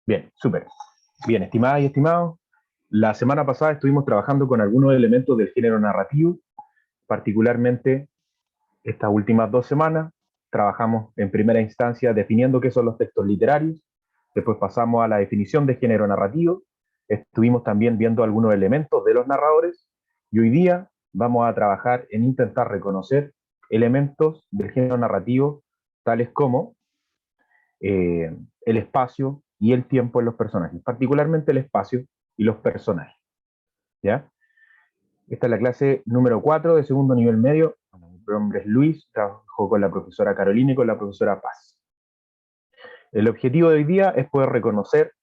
Bien, súper. Bien, estimadas y estimados, la semana pasada estuvimos trabajando con algunos elementos del género narrativo, particularmente estas últimas 2 semanas. Trabajamos en primera instancia definiendo qué son los textos literarios, después pasamos a la definición de género narrativo, estuvimos también viendo algunos elementos de los narradores y hoy día vamos a trabajar en intentar reconocer elementos del género narrativo tales como el espacio y el tiempo en los personajes, particularmente el espacio y los personajes. ¿Ya? Esta es la clase número 4 de segundo nivel medio. Mi nombre es Luis, trabajo con la profesora Carolina y con la profesora Paz. El objetivo de hoy día es poder reconocer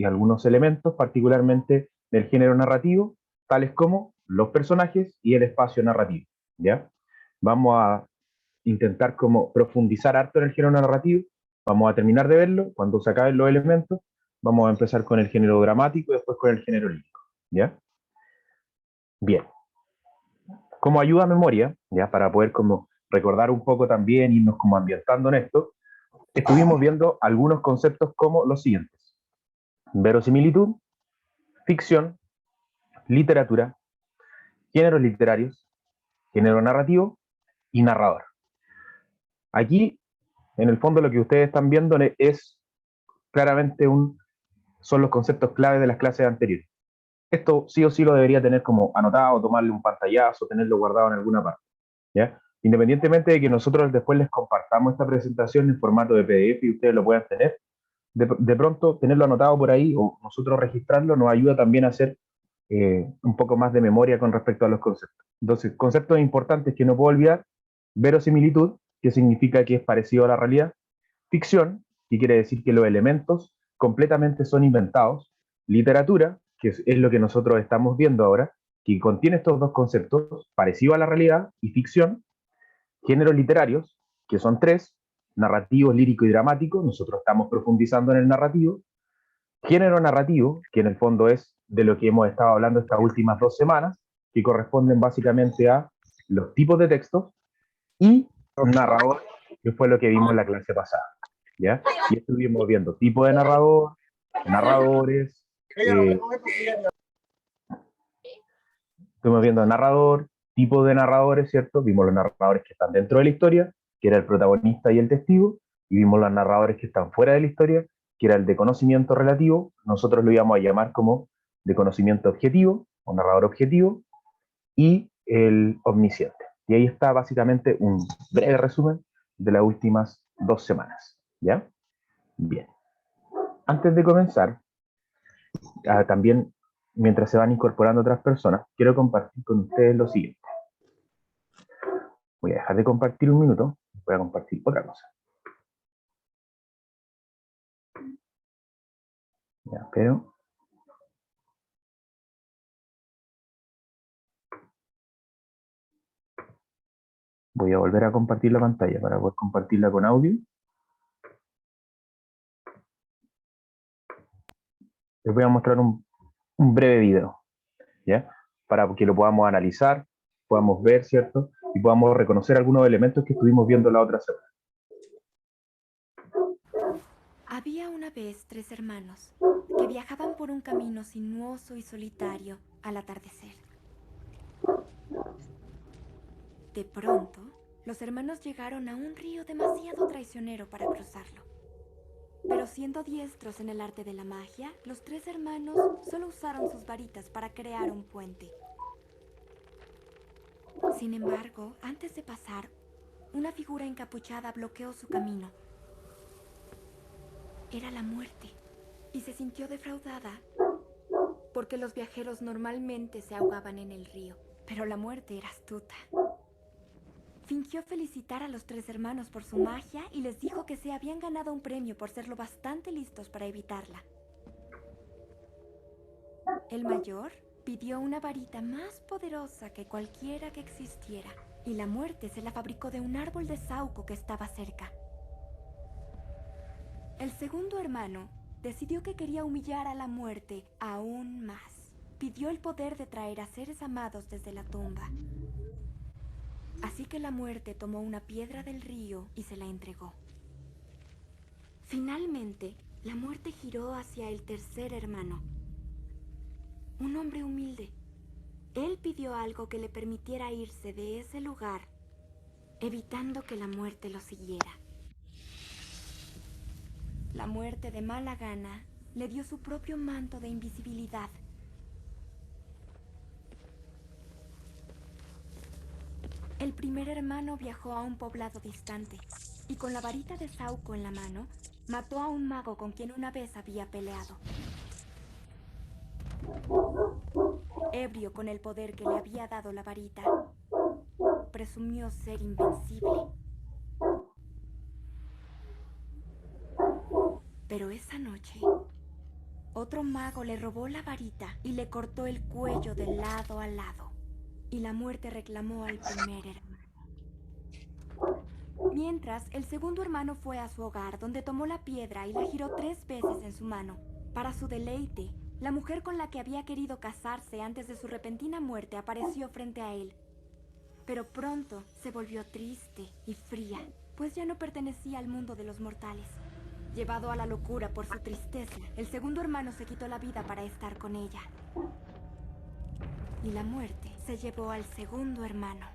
algunos elementos, particularmente del género narrativo, tales como los personajes y el espacio narrativo. ¿Ya? Vamos a intentar como profundizar harto en el género narrativo. Vamos a terminar de verlo. Cuando se acaben los elementos, vamos a empezar con el género dramático y después con el género lírico. ¿Ya? Bien. Como ayuda a memoria, ya para poder como recordar un poco también, irnos como ambientando en esto, estuvimos viendo algunos conceptos como los siguientes: verosimilitud, ficción, literatura, géneros literarios, género narrativo y narrador. Aquí, en el fondo, lo que ustedes están viendo es claramente son los conceptos clave de las clases anteriores. Esto sí o sí lo debería tener como anotado, tomarle un pantallazo, tenerlo guardado en alguna parte. ¿Ya? Independientemente de que nosotros después les compartamos esta presentación en formato de PDF y ustedes lo puedan tener, de pronto tenerlo anotado por ahí o nosotros registrarlo nos ayuda también a hacer un poco más de memoria con respecto a los conceptos. Entonces, conceptos importantes que no puedo olvidar: verosimilitud, que significa que es parecido a la realidad; ficción, que quiere decir que los elementos completamente son inventados; literatura, que es lo que nosotros estamos viendo ahora, que contiene estos dos conceptos, parecido a la realidad y ficción; géneros literarios, que son tres: narrativo, lírico y dramático. Nosotros estamos profundizando en el narrativo. Género narrativo, que en el fondo es de lo que hemos estado hablando estas últimas 2 semanas, que corresponden básicamente a los tipos de textos; y narrador, que fue lo que vimos en la clase pasada. ¿Ya? Y estuvimos viendo tipo de narrador, narradores, estuvimos viendo narrador, tipo de narradores, ¿cierto? Vimos los narradores que están dentro de la historia, que era el protagonista y el testigo, y vimos los narradores que están fuera de la historia, que era el de conocimiento relativo. Nosotros lo íbamos a llamar como de conocimiento objetivo o narrador objetivo, y el omnisciente. Y ahí está básicamente un breve resumen de las últimas 2 semanas. ¿Ya? Bien. Antes de comenzar, también mientras se van incorporando otras personas, quiero compartir con ustedes lo siguiente. Voy a dejar de compartir un minuto, voy a compartir otra cosa. Ya, pero voy a volver a compartir la pantalla para poder compartirla con audio. Les voy a mostrar un breve video, ¿ya? Para que lo podamos analizar, podamos ver, ¿cierto? Y podamos reconocer algunos elementos que estuvimos viendo la otra semana. Había una vez 3 hermanos que viajaban por un camino sinuoso y solitario al atardecer. De pronto, los hermanos llegaron a un río demasiado traicionero para cruzarlo. Pero siendo diestros en el arte de la magia, los 3 hermanos solo usaron sus varitas para crear un puente. Sin embargo, antes de pasar, una figura encapuchada bloqueó su camino. Era la muerte, y se sintió defraudada porque los viajeros normalmente se ahogaban en el río, pero la muerte era astuta. Fingió felicitar a los 3 hermanos por su magia y les dijo que se habían ganado un premio por ser lo bastante listos para evitarla. El mayor pidió una varita más poderosa que cualquiera que existiera, y la muerte se la fabricó de un árbol de sauco que estaba cerca. El segundo hermano decidió que quería humillar a la muerte aún más. Pidió el poder de traer a seres amados desde la tumba. Así que la muerte tomó una piedra del río y se la entregó. Finalmente, la muerte giró hacia el tercer hermano, un hombre humilde. Él pidió algo que le permitiera irse de ese lugar, evitando que la muerte lo siguiera. La muerte, de mala gana, le dio su propio manto de invisibilidad. El primer hermano viajó a un poblado distante y con la varita de Sauco en la mano, mató a un mago con quien una vez había peleado. Ebrio con el poder que le había dado la varita, presumió ser invencible. Pero esa noche, otro mago le robó la varita y le cortó el cuello de lado a lado. Y la muerte reclamó al primer hermano. Mientras, el segundo hermano fue a su hogar, donde tomó la piedra y la giró 3 veces en su mano. Para su deleite, la mujer con la que había querido casarse antes de su repentina muerte apareció frente a él. Pero pronto se volvió triste y fría, pues ya no pertenecía al mundo de los mortales. Llevado a la locura por su tristeza, el segundo hermano se quitó la vida para estar con ella. Y la muerte se llevó al segundo hermano.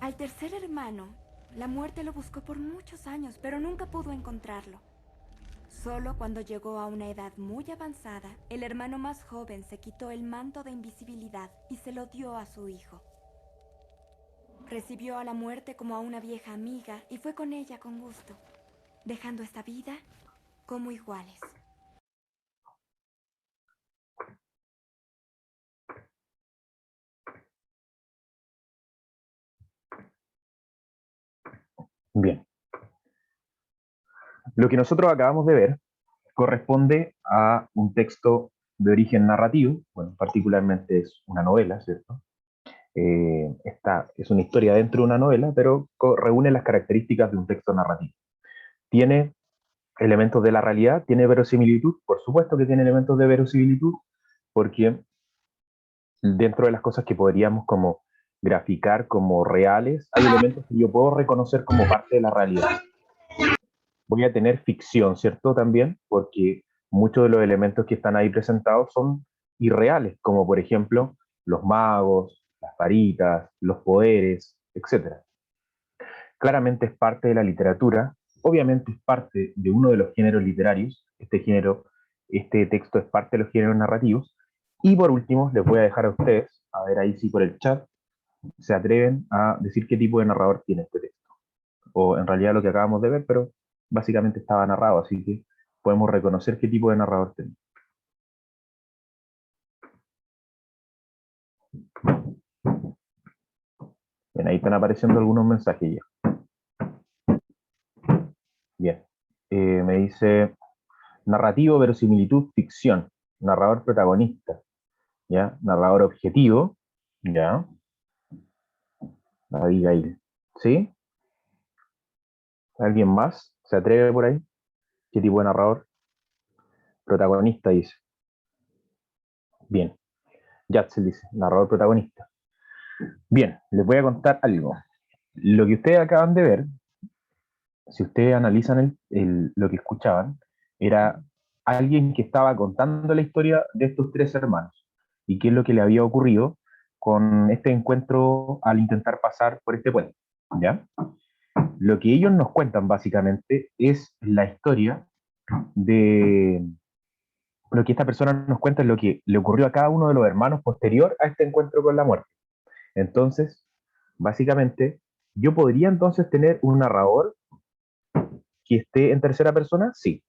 Al tercer hermano, la muerte lo buscó por muchos años, pero nunca pudo encontrarlo. Solo cuando llegó a una edad muy avanzada, el hermano más joven se quitó el manto de invisibilidad y se lo dio a su hijo. Recibió a la muerte como a una vieja amiga y fue con ella con gusto, dejando esta vida como iguales. Bien. Lo que nosotros acabamos de ver corresponde a un texto de origen narrativo, bueno, particularmente es una novela, ¿cierto? Esta es una historia dentro de una novela, pero reúne las características de un texto narrativo. Tiene elementos de la realidad, tiene verosimilitud, por supuesto que tiene elementos de verosimilitud, porque dentro de las cosas que podríamos como graficar como reales, hay elementos que yo puedo reconocer como parte de la realidad. Voy a tener ficción, ¿cierto? También, porque muchos de los elementos que están ahí presentados son irreales, como por ejemplo los magos, las varitas, los poderes, etc. Claramente es parte de la literatura, obviamente es parte de uno de los géneros literarios, este texto es parte de los géneros narrativos, y por último les voy a dejar a ustedes, a ver ahí si por el chat se atreven a decir qué tipo de narrador tiene este texto, o en realidad lo que acabamos de ver, pero básicamente estaba narrado, así que podemos reconocer qué tipo de narrador tiene. Bien, ahí están apareciendo algunos mensajes ya. Bien, me dice narrativo, verosimilitud, ficción, narrador protagonista, ¿ya? Narrador objetivo, ¿ya? Abigail, ¿sí? ¿Alguien más se atreve por ahí? ¿Qué tipo de narrador? Protagonista, dice. Bien, Yatzel dice, narrador protagonista. Bien, les voy a contar algo. Lo que ustedes acaban de ver, si ustedes analizan lo que escuchaban, era alguien que estaba contando la historia de estos 3 hermanos y qué es lo que le había ocurrido con este encuentro al intentar pasar por este puente, ¿ya? Lo que ellos nos cuentan básicamente es la historia de lo que esta persona nos cuenta, es lo que le ocurrió a cada uno de los hermanos posterior a este encuentro con la muerte. Entonces, básicamente, yo podría entonces tener un narrador que esté en tercera persona, sí.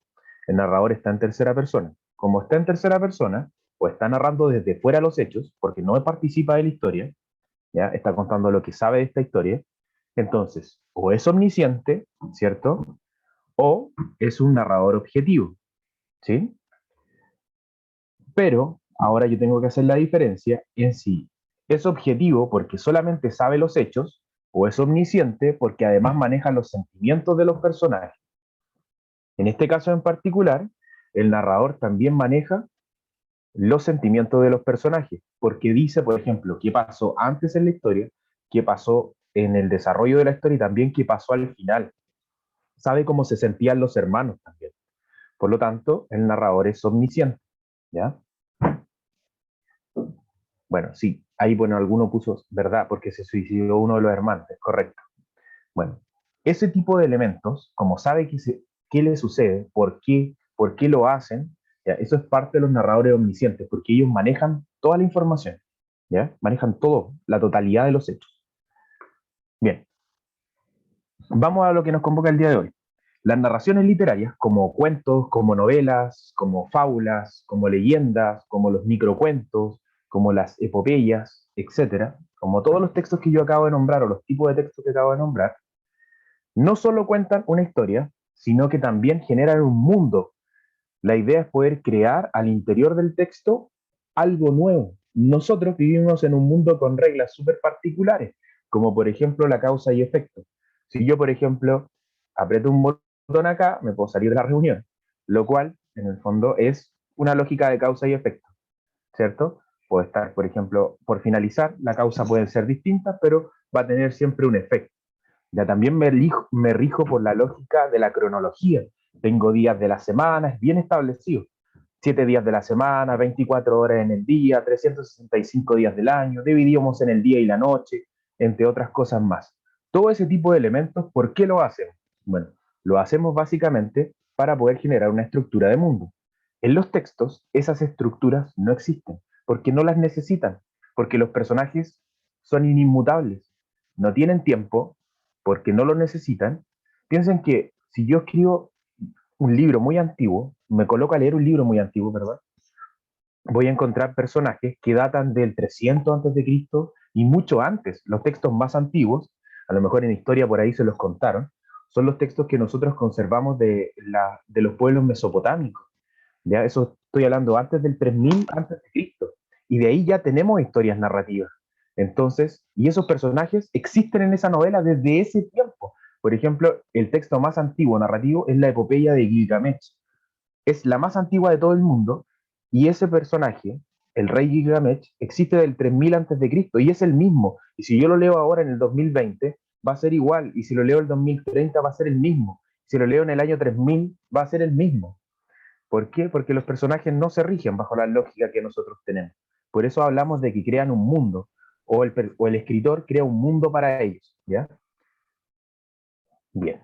El narrador está en tercera persona. Como está en tercera persona, o está narrando desde fuera los hechos, porque no participa de la historia, ¿ya? Está contando lo que sabe de esta historia, entonces, o es omnisciente, ¿cierto? O es un narrador objetivo, ¿sí? Pero ahora yo tengo que hacer la diferencia en si es objetivo porque solamente sabe los hechos, o es omnisciente porque además maneja los sentimientos de los personajes. En este caso en particular, el narrador también maneja los sentimientos de los personajes, porque dice, por ejemplo, qué pasó antes en la historia, qué pasó en el desarrollo de la historia y también qué pasó al final. Sabe cómo se sentían los hermanos también. Por lo tanto, el narrador es omnisciente, ¿ya? Bueno, sí, ahí, bueno, alguno puso, ¿verdad? Porque se suicidó uno de los hermanos, es correcto. Bueno, ese tipo de elementos, como sabe qué le sucede, por qué lo hacen, ¿ya? Eso es parte de los narradores omniscientes, porque ellos manejan toda la información, ¿ya? Manejan todo, la totalidad de los hechos. Bien, vamos a lo que nos convoca el día de hoy. Las narraciones literarias, como cuentos, como novelas, como fábulas, como leyendas, como los microcuentos, como las epopeyas, etcétera, como todos los textos que yo acabo de nombrar o los tipos de textos que acabo de nombrar, no solo cuentan una historia, sino que también generan un mundo. La idea es poder crear al interior del texto algo nuevo. Nosotros vivimos en un mundo con reglas súper particulares, como por ejemplo la causa y efecto. Si yo, por ejemplo, aprieto un botón acá, me puedo salir de la reunión, lo cual, en el fondo, es una lógica de causa y efecto, ¿cierto? Puede estar, por ejemplo, por finalizar, la causa puede ser distinta, pero va a tener siempre un efecto. Ya también me rijo por la lógica de la cronología. Tengo días de la semana, es bien establecido. 7 días de la semana, 24 horas en el día, 365 días del año, dividimos en el día y la noche, entre otras cosas más. Todo ese tipo de elementos, ¿por qué lo hacemos? Bueno, lo hacemos básicamente para poder generar una estructura de mundo. En los textos, esas estructuras no existen, porque no las necesitan, porque los personajes son inmutables, no tienen tiempo, porque no lo necesitan. Piensen que si yo escribo un libro muy antiguo, me coloco a leer un libro muy antiguo, ¿verdad? Voy a encontrar personajes que datan del 300 antes de Cristo y mucho antes. Los textos más antiguos, a lo mejor en historia por ahí se los contaron, son los textos que nosotros conservamos de los pueblos mesopotámicos. Ya eso estoy hablando antes del 3000 antes de Cristo. Y de ahí ya tenemos historias narrativas. Entonces, y esos personajes existen en esa novela desde ese tiempo. Por ejemplo, el texto más antiguo narrativo es la epopeya de Gilgamesh. Es la más antigua de todo el mundo y ese personaje, el rey Gilgamesh, existe del 3000 antes de Cristo y es el mismo. Y si yo lo leo ahora en el 2020, va a ser igual. Y si lo leo en el 2030, va a ser el mismo. Si lo leo en el año 3000, va a ser el mismo. ¿Por qué? Porque los personajes no se rigen bajo la lógica que nosotros tenemos. Por eso hablamos de que crean un mundo, o el escritor crea un mundo para ellos, ¿ya? Bien.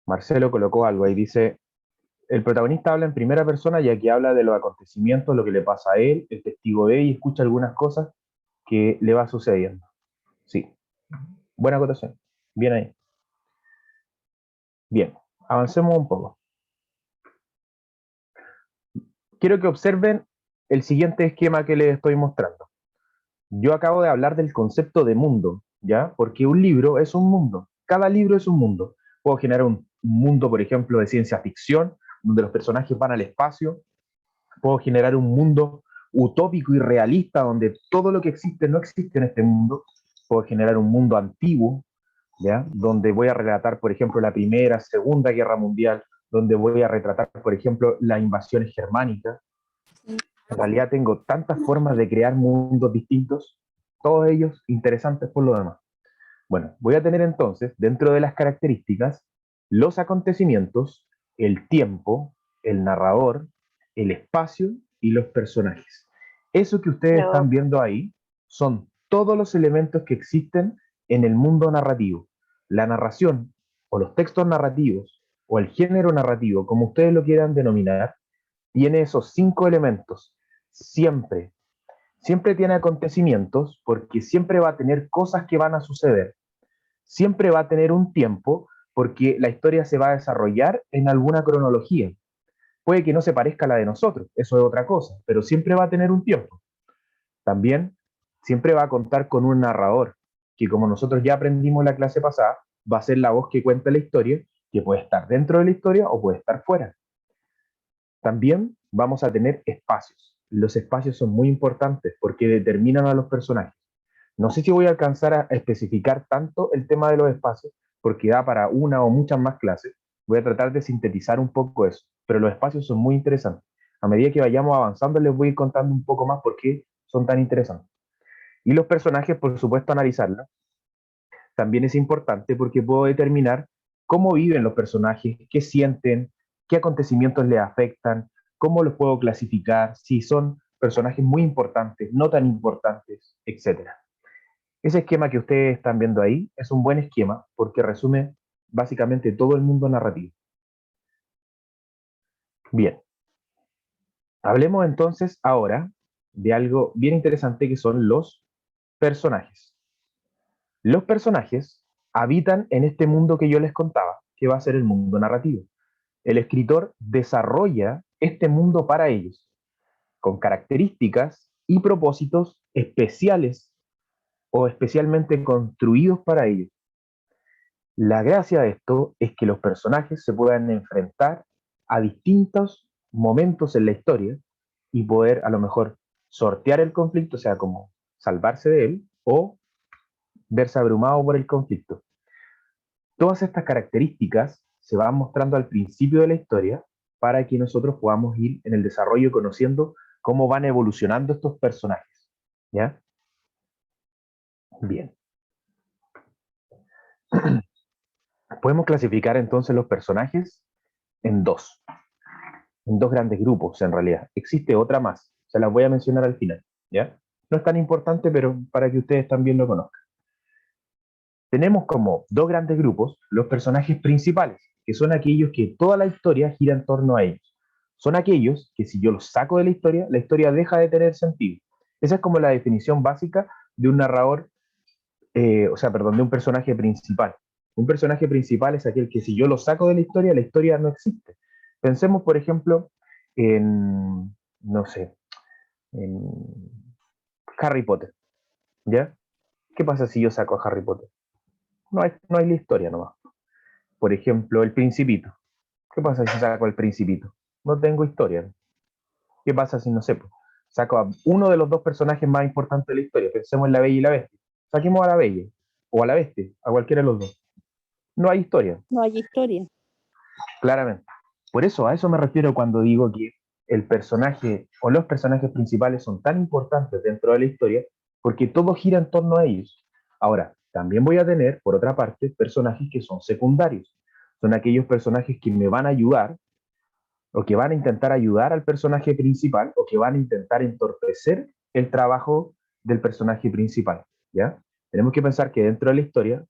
Marcelo colocó algo ahí, dice, el protagonista habla en primera persona ya que habla de los acontecimientos, lo que le pasa a él, el testigo ve y escucha algunas cosas que le va sucediendo. Sí, buena acotación. Bien ahí. Bien, avancemos un poco. Quiero que observen el siguiente esquema que les estoy mostrando. Yo acabo de hablar del concepto de mundo, ¿ya? Porque un libro es un mundo. Cada libro es un mundo. Puedo generar un mundo, por ejemplo, de ciencia ficción, donde los personajes van al espacio. Puedo generar un mundo utópico y realista, donde todo lo que existe no existe en este mundo. Puedo generar un mundo antiguo, ¿ya? Donde voy a relatar, por ejemplo, la Primera, Segunda Guerra Mundial, donde voy a retratar, por ejemplo, las invasiones germánicas. En realidad tengo tantas formas de crear mundos distintos, todos ellos interesantes por lo demás. Bueno, voy a tener entonces, dentro de las características, los acontecimientos, el tiempo, el narrador, el espacio y los personajes. Eso que ustedes No. están viendo ahí son todos los elementos que existen en el mundo narrativo. La narración o los textos narrativos o el género narrativo, como ustedes lo quieran denominar, tiene esos 5 elementos. Siempre, siempre tiene acontecimientos porque siempre va a tener cosas que van a suceder. Siempre va a tener un tiempo porque la historia se va a desarrollar en alguna cronología. Puede que no se parezca a la de nosotros, eso es otra cosa, pero siempre va a tener un tiempo. También siempre va a contar con un narrador, que como nosotros ya aprendimos en la clase pasada, va a ser la voz que cuenta la historia, que puede estar dentro de la historia o puede estar fuera. También vamos a tener espacios. Los espacios son muy importantes porque determinan a los personajes. No sé si voy a alcanzar a especificar tanto el tema de los espacios, porque da para una o muchas más clases. Voy a tratar de sintetizar un poco eso, pero los espacios son muy interesantes. A medida que vayamos avanzando, les voy a ir contando un poco más por qué son tan interesantes. Y los personajes, por supuesto, analizarlos. también es importante porque puedo determinar cómo viven los personajes, qué sienten, qué acontecimientos les afectan, cómo los puedo clasificar, si son personajes muy importantes, no tan importantes, etcétera. Ese esquema que ustedes están viendo ahí es un buen esquema porque resume básicamente todo el mundo narrativo. Bien, hablemos entonces ahora de algo bien interesante que son los personajes. Los personajes habitan en este mundo que yo les contaba, que va a ser el mundo narrativo. El escritor desarrolla este mundo para ellos, con características y propósitos especiales o especialmente construidos para ellos. La gracia de esto es que los personajes se puedan enfrentar a distintos momentos en la historia y poder a lo mejor sortear el conflicto, o sea, como salvarse de él o verse abrumado por el conflicto. Todas estas características se van mostrando al principio de la historia para que nosotros podamos ir en el desarrollo conociendo cómo van evolucionando estos personajes. ¿Ya? Bien. Podemos clasificar entonces los personajes en dos grandes grupos en realidad. Existe otra más, se las voy a mencionar al final. ¿Ya? No es tan importante, pero para que ustedes también lo conozcan. Tenemos como dos grandes grupos los personajes principales, que son aquellos que toda la historia gira en torno a ellos. Son aquellos que si yo los saco de la historia deja de tener sentido. Esa es como la definición básica de un narrador, perdón, de un personaje principal. Un personaje principal es aquel que si yo lo saco de la historia no existe. Pensemos, por ejemplo, en, no sé, en Harry Potter, ¿ya? ¿Qué pasa si yo saco a Harry Potter? No hay la historia nomás. Por ejemplo, el Principito. ¿Qué pasa si saco el Principito? No tengo historia. ¿Qué pasa si, no sé, pues, saco a uno de los dos personajes más importantes de la historia? Pensemos en la Bella y la Bestia. Saquemos a la Bella o a la Bestia, a cualquiera de los dos. No hay historia. No hay historia. Claramente. Por eso, a eso me refiero cuando digo que el personaje o los personajes principales son tan importantes dentro de la historia porque todo gira en torno a ellos. Ahora, también voy a tener, por otra parte, personajes que son secundarios. Son aquellos personajes que me van a ayudar o que van a intentar ayudar al personaje principal o que van a intentar entorpecer el trabajo del personaje principal, ¿ya? Tenemos que pensar que dentro de la historia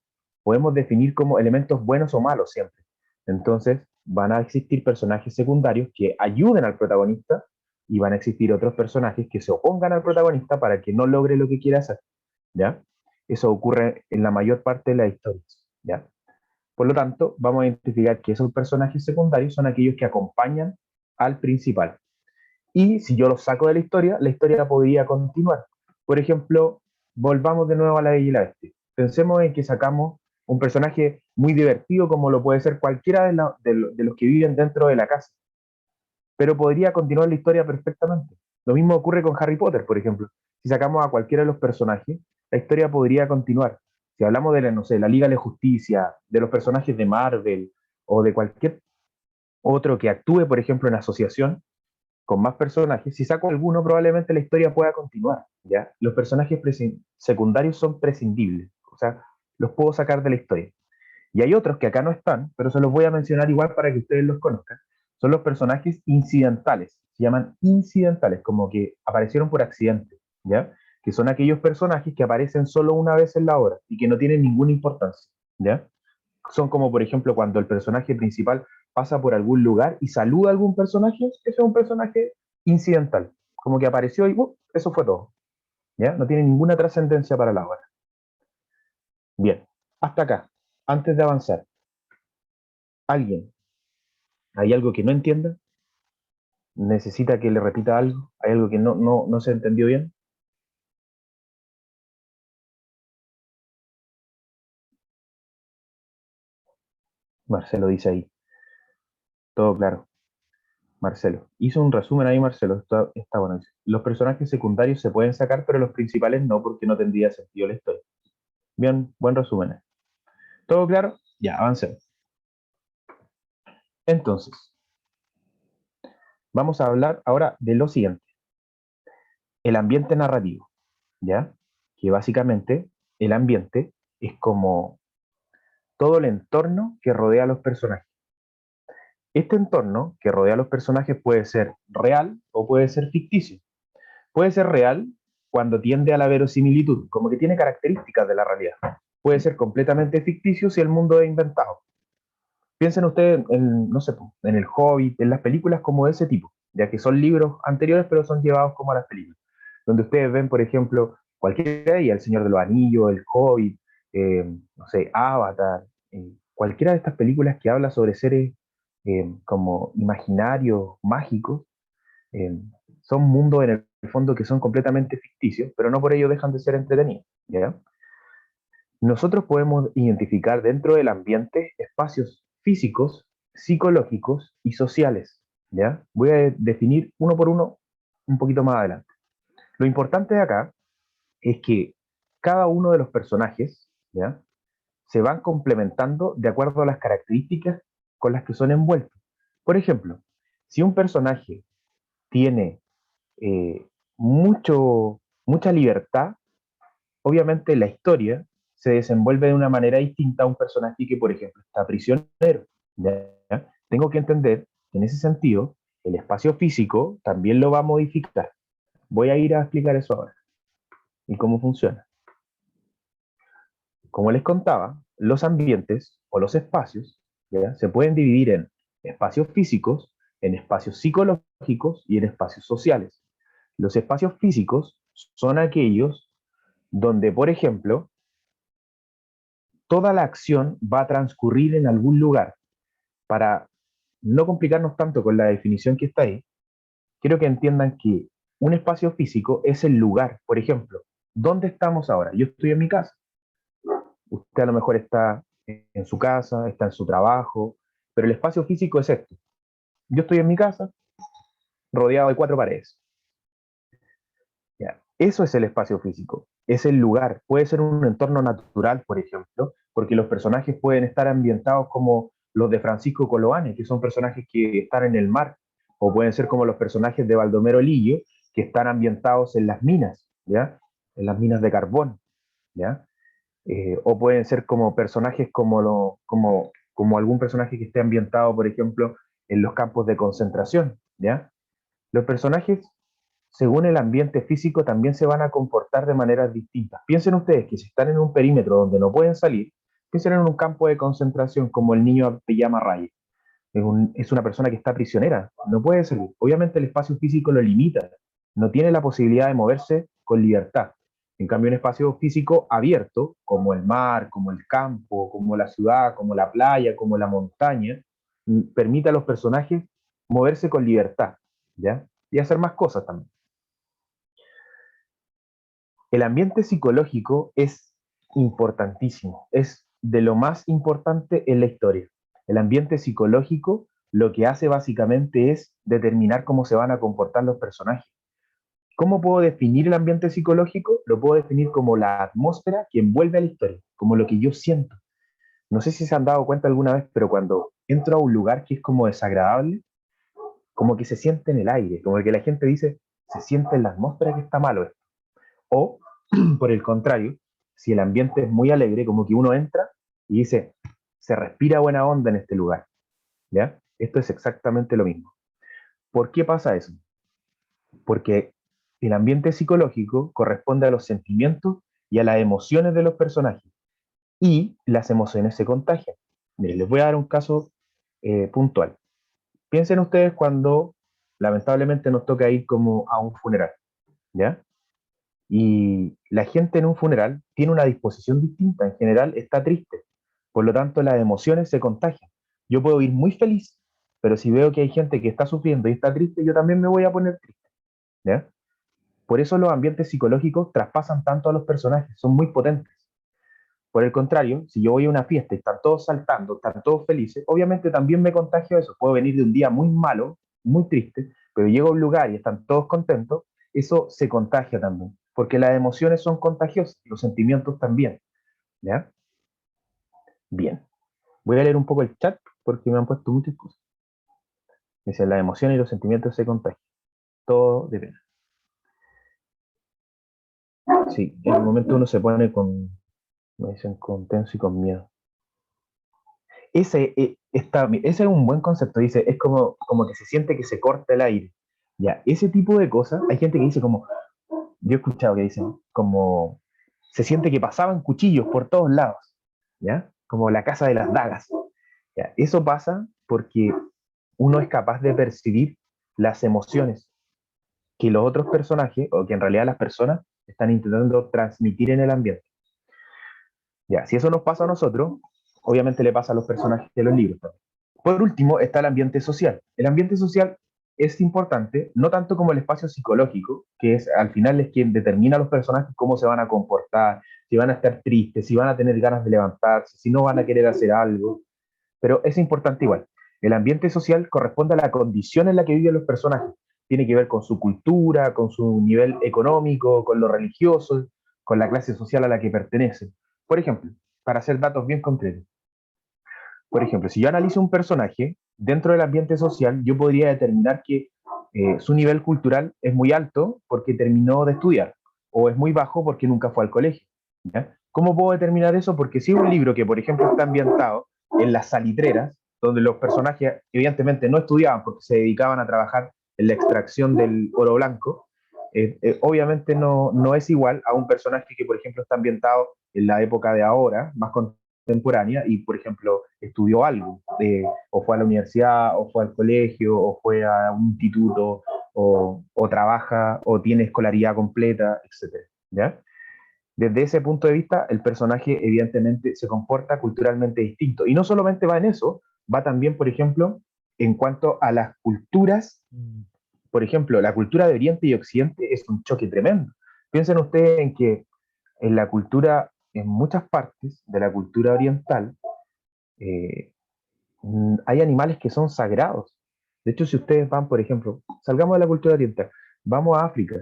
podemos definir como elementos buenos o malos siempre. Entonces, van a existir personajes secundarios que ayuden al protagonista y van a existir otros personajes que se opongan al protagonista para que no logre lo que quiere hacer, ¿ya? Eso ocurre en la mayor parte de las historias, ¿ya? Por lo tanto, vamos a identificar que esos personajes secundarios son aquellos que acompañan al principal. Y si yo los saco de la historia podría continuar. Por ejemplo, volvamos de nuevo a La Bella y la Bestia. Pensemos en que sacamos un personaje muy divertido como lo puede ser cualquiera de los que viven dentro de la casa. Pero podría continuar la historia perfectamente. Lo mismo ocurre con Harry Potter, por ejemplo. Si sacamos a cualquiera de los personajes, la historia podría continuar. Si hablamos de, no sé, la Liga de la Justicia, de los personajes de Marvel o de cualquier otro que actúe, por ejemplo, en asociación con más personajes, si saco alguno, probablemente la historia pueda continuar, ¿ya? Los personajes secundarios son prescindibles, o sea, los puedo sacar de la historia. Y hay otros que acá no están, pero se los voy a mencionar igual para que ustedes los conozcan. Son los personajes incidentales, se llaman incidentales, como que aparecieron por accidente, ¿ya? Que son aquellos personajes que aparecen solo una vez en la obra y que no tienen ninguna importancia, ¿ya? Son como, por ejemplo, cuando el personaje principal pasa por algún lugar y saluda a algún personaje, ese es un personaje incidental, como que apareció y eso fue todo, ¿ya? No tiene ninguna trascendencia para la obra. Bien, hasta acá, antes de avanzar, ¿alguien? ¿Hay algo que no entienda? ¿Necesita que le repita algo? ¿Hay algo que no se entendió bien? Marcelo dice ahí, todo claro. Marcelo. Hizo un resumen ahí, Marcelo. Está bueno. Dice, los personajes secundarios se pueden sacar, pero los principales no, porque no tendría sentido la historia. Bien, buen resumen. ¿Todo claro? Ya, avancemos. Entonces, vamos a hablar ahora de lo siguiente. El ambiente narrativo, ¿ya? Que básicamente el ambiente es como todo el entorno que rodea a los personajes. Este entorno que rodea a los personajes puede ser real o puede ser ficticio. Puede ser real cuando tiende a la verosimilitud, como que tiene características de la realidad. Puede ser completamente ficticio si el mundo es inventado. Piensen ustedes en, no sé, en El Hobbit, en las películas como de ese tipo, ya que son libros anteriores, pero son llevados como a las películas. Donde ustedes ven, por ejemplo, cualquiera de ellas, El Señor de los Anillos, El Hobbit, no sé, Avatar, cualquiera de estas películas que habla sobre seres como imaginarios, mágicos, eh, son mundos en el fondo que son completamente ficticios, pero no por ello dejan de ser entretenidos, ¿ya? Nosotros podemos identificar dentro del ambiente espacios físicos, psicológicos y sociales, ¿ya? Voy a definir uno por uno un poquito más adelante. Lo importante de acá es que cada uno de los personajes, ¿ya? Se van complementando de acuerdo a las características con las que son envueltos. Por ejemplo, si un personaje tiene eh, mucha libertad, obviamente la historia se desenvuelve de una manera distinta a un personaje que, por ejemplo, está prisionero. ¿Ya? Tengo que entender que en ese sentido, el espacio físico también lo va a modificar. Voy a ir a explicar eso ahora y cómo funciona. Como les contaba, los ambientes o los espacios, ¿ya? Se pueden dividir en espacios físicos, en espacios psicológicos y en espacios sociales. Los espacios físicos son aquellos donde, por ejemplo, toda la acción va a transcurrir en algún lugar. Para no complicarnos tanto con la definición que está ahí, quiero que entiendan que un espacio físico es el lugar. Por ejemplo, ¿dónde estamos ahora? Yo estoy en mi casa. Usted a lo mejor está en su casa, está en su trabajo, pero el espacio físico es esto. Yo estoy en mi casa, rodeado de cuatro paredes. ¿Ya? Eso es el espacio físico, es el lugar. Puede ser un entorno natural, por ejemplo, porque los personajes pueden estar ambientados como los de Francisco Coloane, que son personajes que están en el mar, o pueden ser como los personajes de Baldomero Lillo, que están ambientados en las minas, ¿ya? En las minas de carbón, ¿ya? O pueden ser como personajes como algún personaje que esté ambientado, por ejemplo, en los campos de concentración, ¿ya? Los personajes, según el ambiente físico, también se van a comportar de maneras distintas. Piensen ustedes que si están en un perímetro donde no pueden salir, piensen en un campo de concentración como el niño pijama raya. Es una persona que está prisionera, no puede salir. Obviamente el espacio físico lo limita, no tiene la posibilidad de moverse con libertad. En cambio, un espacio físico abierto, como el mar, como el campo, como la ciudad, como la playa, como la montaña, permite a los personajes moverse con libertad, ¿ya? Y hacer más cosas también. El ambiente psicológico es importantísimo, es de lo más importante en la historia. El ambiente psicológico lo que hace básicamente es determinar cómo se van a comportar los personajes. ¿Cómo puedo definir el ambiente psicológico? Lo puedo definir como la atmósfera que envuelve a la historia, como lo que yo siento. No sé si se han dado cuenta alguna vez, pero cuando entro a un lugar que es como desagradable, como que se siente en el aire, como que la gente dice, se siente en la atmósfera que está malo esto. O, por el contrario, si el ambiente es muy alegre, como que uno entra y dice, se respira buena onda en este lugar, ¿ya? Esto es exactamente lo mismo. ¿Por qué pasa eso? Porque el ambiente psicológico corresponde a los sentimientos y a las emociones de los personajes, y las emociones se contagian. Miren, les voy a dar un caso puntual. Piensen ustedes cuando lamentablemente nos toca ir como a un funeral, ¿ya? Y la gente en un funeral tiene una disposición distinta, en general está triste, por lo tanto las emociones se contagian. Yo puedo ir muy feliz, pero si veo que hay gente que está sufriendo y está triste, yo también me voy a poner triste, ¿ya? Por eso los ambientes psicológicos traspasan tanto a los personajes, son muy potentes. Por el contrario, si yo voy a una fiesta y están todos saltando, están todos felices, obviamente también me contagio eso. Puedo venir de un día muy malo, muy triste, pero llego a un lugar y están todos contentos, eso se contagia también, porque las emociones son contagiosas, los sentimientos también, ¿ya? Bien, voy a leer un poco el chat porque me han puesto muchas cosas. Dice, las emociones y los sentimientos se contagian, todo depende. Sí, en el momento uno se pone con, me dicen, con tenso y con miedo. ese es un buen concepto, dice, es como que se siente que se corta el aire. Ya, ese tipo de cosas, hay gente que dice como, yo he escuchado que dicen, como, se siente que pasaban cuchillos por todos lados, ¿ya? Como la casa de las dagas. ¿Ya? Eso pasa porque uno es capaz de percibir las emociones que los otros personajes, o que en realidad las personas, están intentando transmitir en el ambiente. Ya, si eso nos pasa a nosotros, obviamente le pasa a los personajes de los libros también. Por último, está el ambiente social. El ambiente social es importante, no tanto como el espacio psicológico, que es al final es quien determina a los personajes cómo se van a comportar, si van a estar tristes, si van a tener ganas de levantarse, si no van a querer hacer algo, pero es importante igual. El ambiente social corresponde a la condición en la que viven los personajes. Tiene que ver con su cultura, con su nivel económico, con lo religioso, con la clase social a la que pertenecen. Por ejemplo, para hacer datos bien concretos. Por ejemplo, si yo analizo un personaje dentro del ambiente social, yo podría determinar que su nivel cultural es muy alto porque terminó de estudiar, o es muy bajo porque nunca fue al colegio. ¿Ya? ¿Cómo puedo determinar eso? Porque si es un libro que, por ejemplo, está ambientado en las salitreras, donde los personajes evidentemente no estudiaban porque se dedicaban a trabajar en la extracción del oro blanco, obviamente no es igual a un personaje que, por ejemplo, está ambientado en la época de ahora, más contemporánea, y, por ejemplo, estudió algo, o fue a la universidad, o fue al colegio, o fue a un instituto, o trabaja, o tiene escolaridad completa, etcétera. ¿Ya? Desde ese punto de vista, el personaje evidentemente se comporta culturalmente distinto. Y no solamente va en eso, va también, por ejemplo, en cuanto a las culturas. Por ejemplo, la cultura de Oriente y Occidente es un choque tremendo. Piensen ustedes en que en la cultura, en muchas partes de la cultura oriental, eh, hay animales que son sagrados. De hecho, si ustedes van, por ejemplo, salgamos de la cultura oriental, vamos a África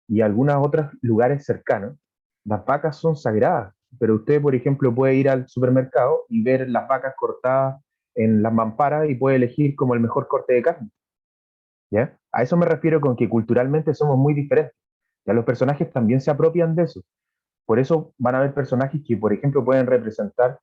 y a algunos otros lugares cercanos, las vacas son sagradas, pero usted, por ejemplo, puede ir al supermercado y ver las vacas cortadas en las mamparas y puede elegir como el mejor corte de carne. ¿Ya? A eso me refiero con que culturalmente somos muy diferentes. Ya los personajes también se apropian de eso. Por eso van a haber personajes que, por ejemplo, pueden representar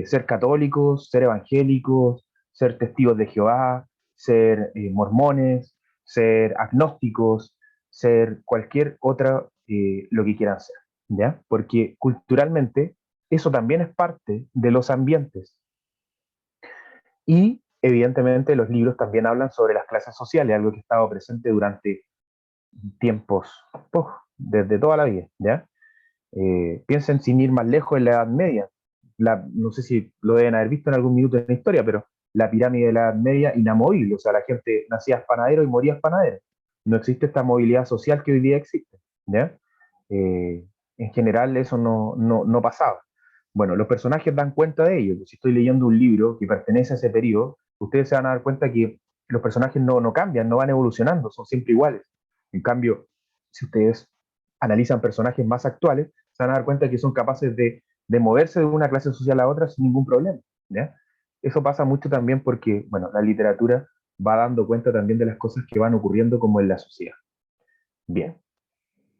ser católicos, ser evangélicos, ser testigos de Jehová, ser mormones, ser agnósticos, ser cualquier otra, lo que quieran ser, ¿ya? Porque culturalmente eso también es parte de los ambientes. Y evidentemente los libros también hablan sobre las clases sociales, algo que ha estado presente durante tiempos, desde toda la vida, ¿ya? Piensen sin ir más lejos en la Edad Media. No sé si lo deben haber visto en algún minuto en la historia, pero la pirámide de la Edad Media inamovible, o sea, la gente nacía panadero y moría panadero. No existe esta movilidad social que hoy día existe. ¿Ya? Eh, en general eso no pasaba. Bueno, los personajes dan cuenta de ello. Si estoy leyendo un libro que pertenece a ese periodo, ustedes se van a dar cuenta que los personajes no cambian, no van evolucionando, son siempre iguales. En cambio, si ustedes analizan personajes más actuales, se van a dar cuenta que son capaces de moverse de una clase social a otra sin ningún problema. ¿Ya? Eso pasa mucho también porque, bueno, la literatura va dando cuenta también de las cosas que van ocurriendo como en la sociedad. Bien,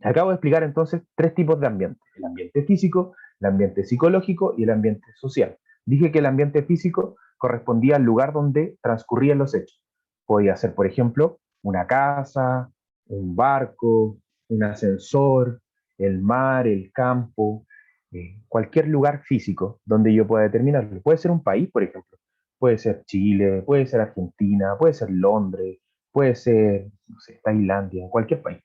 acabo de explicar entonces tres tipos de ambiente: el ambiente físico, el ambiente psicológico y el ambiente social. Dije que el ambiente físico correspondía al lugar donde transcurrían los hechos. Podía ser, por ejemplo, una casa, un barco, un ascensor, el mar, el campo, cualquier lugar físico donde yo pueda determinarlo. Puede ser un país, por ejemplo. Puede ser Chile, puede ser Argentina, puede ser Londres, puede ser, no sé, Tailandia, cualquier país.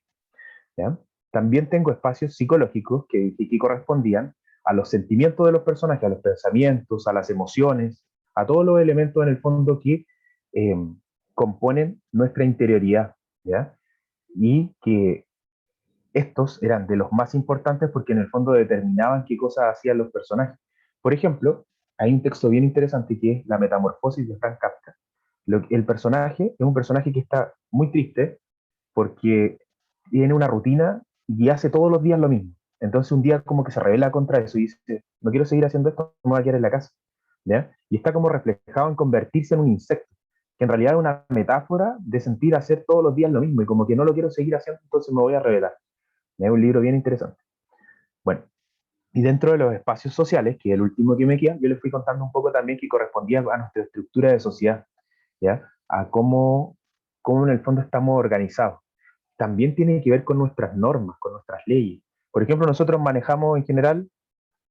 ¿Ya? También tengo espacios psicológicos que correspondían a los sentimientos de los personajes, a los pensamientos, a las emociones, a todos los elementos en el fondo que eh, componen nuestra interioridad, ¿ya? Y que estos eran de los más importantes porque en el fondo determinaban qué cosas hacían los personajes. Por ejemplo, hay un texto bien interesante que es La Metamorfosis de Frank Kafka. El personaje es un personaje que está muy triste porque tiene una rutina y hace todos los días lo mismo. Entonces un día como que se revela contra eso y dice, no quiero seguir haciendo esto, me voy a quedar en la casa. ¿Ya? Y está como reflejado en convertirse en un insecto, que en realidad es una metáfora de sentir hacer todos los días lo mismo y como que no lo quiero seguir haciendo, entonces me voy a revelar. Es un libro bien interesante. Bueno, Y dentro de los espacios sociales, que es el último que me queda, yo les fui contando un poco también que correspondía a nuestra estructura de sociedad, ¿ya? A cómo en el fondo estamos organizados. También tiene que ver con nuestras normas, con nuestras leyes. Por ejemplo, nosotros manejamos en general,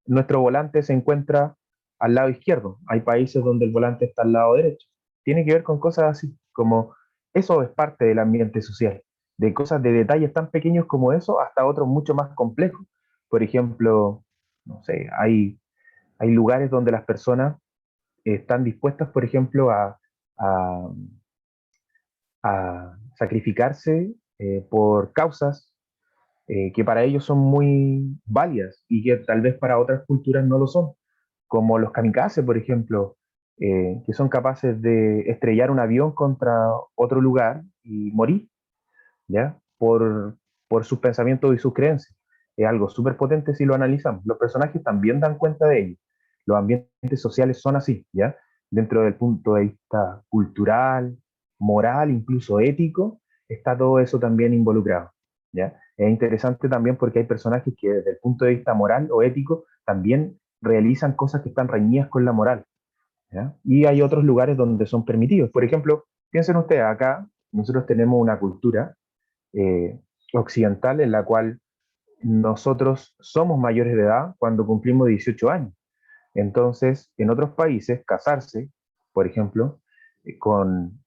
nuestro volante se encuentra al lado izquierdo. Hay países donde el volante está al lado derecho. Tiene que ver con cosas así, como eso es parte del ambiente social, de cosas, de detalles tan pequeños como eso hasta otros mucho más complejos. Por ejemplo, no sé, hay lugares donde las personas están dispuestas, por ejemplo, a, a sacrificarse por causas que para ellos son muy válidas y que tal vez para otras culturas no lo son, como los kamikaze, por ejemplo, que son capaces de estrellar un avión contra otro lugar y morir, ¿ya? Por sus pensamientos y sus creencias. Es algo súper potente si lo analizamos. Los personajes también dan cuenta de ello. Los ambientes sociales son así, ¿ya? Dentro del punto de vista cultural, moral, incluso ético, está todo eso también involucrado, ¿ya? Es interesante también porque hay personajes que desde el punto de vista moral o ético también realizan cosas que están reñidas con la moral, ¿ya? Y hay otros lugares donde son permitidos. Por ejemplo, piensen ustedes, acá nosotros tenemos una cultura eh, occidental en la cual nosotros somos mayores de edad cuando cumplimos 18 años. Entonces, en otros países, casarse, por ejemplo, con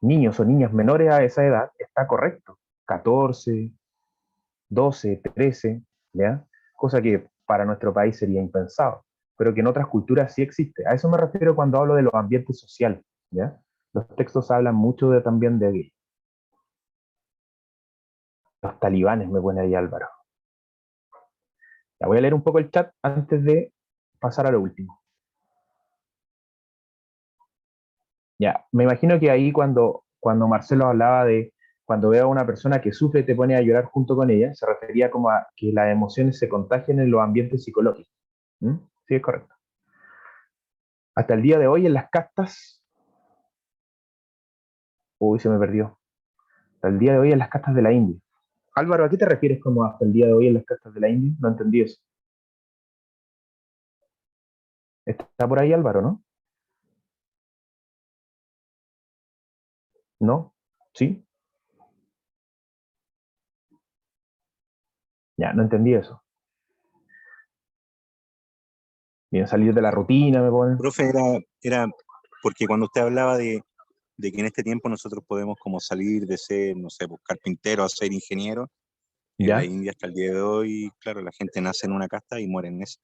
niños o niñas menores a esa edad está correcto. 14, 12, 13, ¿ya? Cosa que para nuestro país sería impensado, pero que en otras culturas sí existe. A eso me refiero cuando hablo de los ambientes sociales, ¿ya? Los textos hablan mucho también de los talibanes, me pone ahí Álvaro. Ya voy a leer un poco el chat antes de pasar a lo último. Ya, me imagino que ahí cuando Marcelo hablaba de cuando veo a una persona que sufre te pone a llorar junto con ella, se refería como a que las emociones se contagian en los ambientes psicológicos. ¿Mm? Sí, es correcto. Hasta el día de hoy en las castas, uy, se me perdió. Hasta el día de hoy en las castas de la India. Álvaro, ¿a qué te refieres como hasta el día de hoy en las castas de la India? No entendí eso. Está por ahí Álvaro, ¿no? ¿No? ¿Sí? Ya, no entendí eso. Bien, salir de la rutina, me ponen. Profe, era porque cuando usted hablaba de que en este tiempo nosotros podemos como salir de ser, no sé, pues, carpintero a ser ingeniero, en la ¿Ya? India hasta el día de hoy, claro, la gente nace en una casta y muere en esa.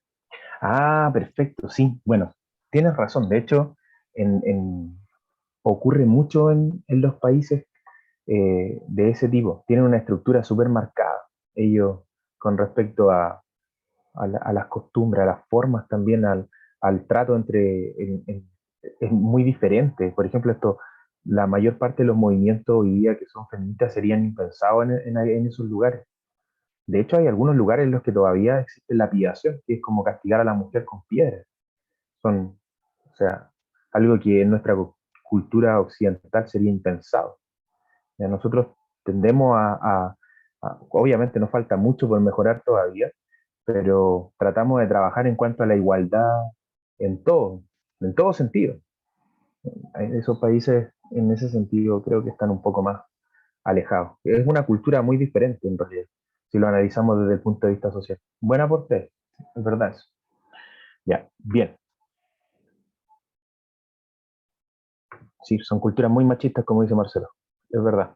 Ah, perfecto, sí. Bueno, tienes razón. De hecho, ocurre mucho en los países de ese tipo. Tienen una estructura súper marcada. Ellos, con respecto a las costumbres, a las formas también, al trato es muy diferente. Por ejemplo, la mayor parte de los movimientos hoy día que son feministas serían impensados en esos lugares. De hecho, hay algunos lugares en los que todavía existe lapidación, que es como castigar a la mujer con piedras. Son, o sea, algo que en nuestra cultura occidental sería impensado. Ya nosotros tendemos obviamente nos falta mucho por mejorar todavía, pero tratamos de trabajar en cuanto a la igualdad en todo, en todo sentido. Esos países, en ese sentido, creo que están un poco más alejados. Es una cultura muy diferente, en realidad, si lo analizamos desde el punto de vista social. Buen aporte, es verdad eso. Ya, bien. Sí, son culturas muy machistas, como dice Marcelo. Es verdad.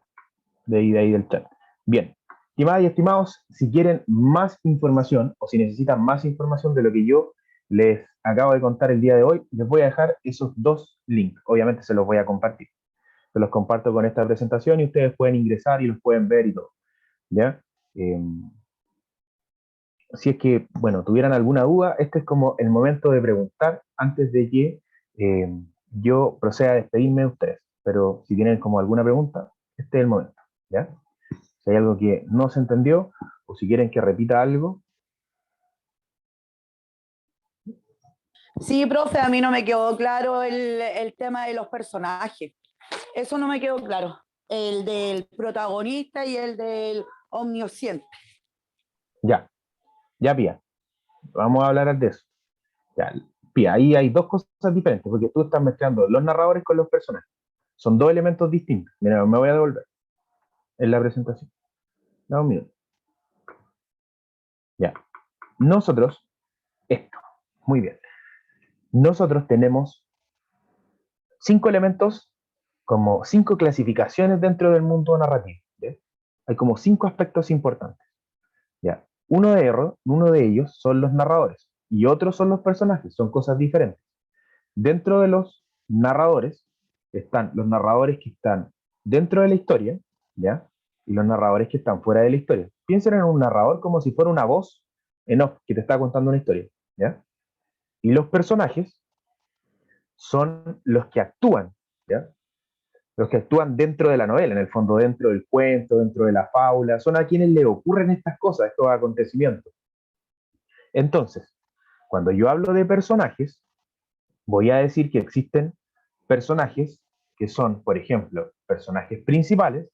De ahí del chat. Bien. Estimadas y estimados, si quieren más información o si necesitan más información de lo que yo les acabo de contar el día de hoy, les voy a dejar esos dos links. Obviamente se los voy a compartir. Se los comparto con esta presentación y ustedes pueden ingresar y los pueden ver y todo. ¿Ya? Eh, si es que, bueno, tuvieran alguna duda, este es como el momento de preguntar antes de que eh, yo proceda a despedirme de ustedes. Pero si tienen como alguna pregunta, este es el momento. ¿Ya? Si hay algo que no se entendió o si quieren que repita algo. Sí, profe, a mí no me quedó claro el tema de los personajes. Eso no me quedó claro. El del protagonista y el del omnisciente. Ya, ya, Pía. Vamos a hablar de eso. Ya, Pía, ahí hay dos cosas diferentes, porque tú estás mezclando los narradores con los personajes. Son dos elementos distintos. Mira, me voy a devolver en la presentación. Dame un minuto. Ya. Nosotros, esto, muy bien. Nosotros tenemos 5 elementos, como 5 clasificaciones dentro del mundo narrativo. ¿Ya? Hay como 5 aspectos importantes. ¿Ya? Uno de ellos son los narradores y otros son los personajes, son cosas diferentes. Dentro de los narradores están los narradores que están dentro de la historia, ¿ya? Y los narradores que están fuera de la historia. Piensen en un narrador como si fuera una voz en off que te está contando una historia, ¿ya? Y los personajes son los que actúan, ¿ya? Los que actúan dentro de la novela, en el fondo, dentro del cuento, dentro de la fábula, son a quienes le ocurren estas cosas, estos acontecimientos. Entonces, cuando yo hablo de personajes, voy a decir que existen personajes que son, por ejemplo, personajes principales,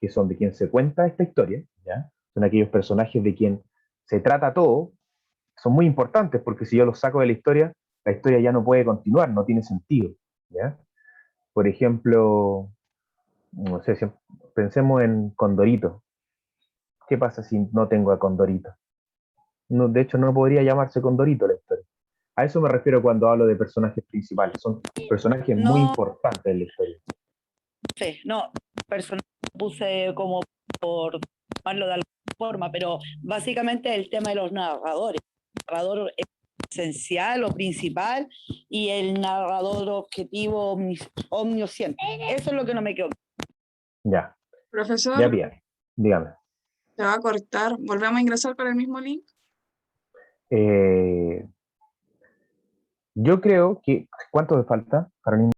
que son de quien se cuenta esta historia, ¿ya? Son aquellos personajes de quien se trata todo, son muy importantes porque si yo los saco de la historia ya no puede continuar, no tiene sentido, ¿ya? Por ejemplo, no sé, si pensemos en Condorito. ¿Qué pasa si no tengo a Condorito? No, de hecho, no podría llamarse Condorito la historia. A eso me refiero cuando hablo de personajes principales. Son personajes muy No importantes en la historia. sé, no, personal puse como por llamarlo de alguna forma, pero básicamente el tema de los narradores. El narrador es esencial o principal y el narrador objetivo omnisciente. Eso es lo que no me quedó. Ya, Profesor, ya bien. Dígame. se va a cortar. ¿Volvemos a ingresar por el mismo link? Yo creo que... ¿Cuánto me falta, Carolina?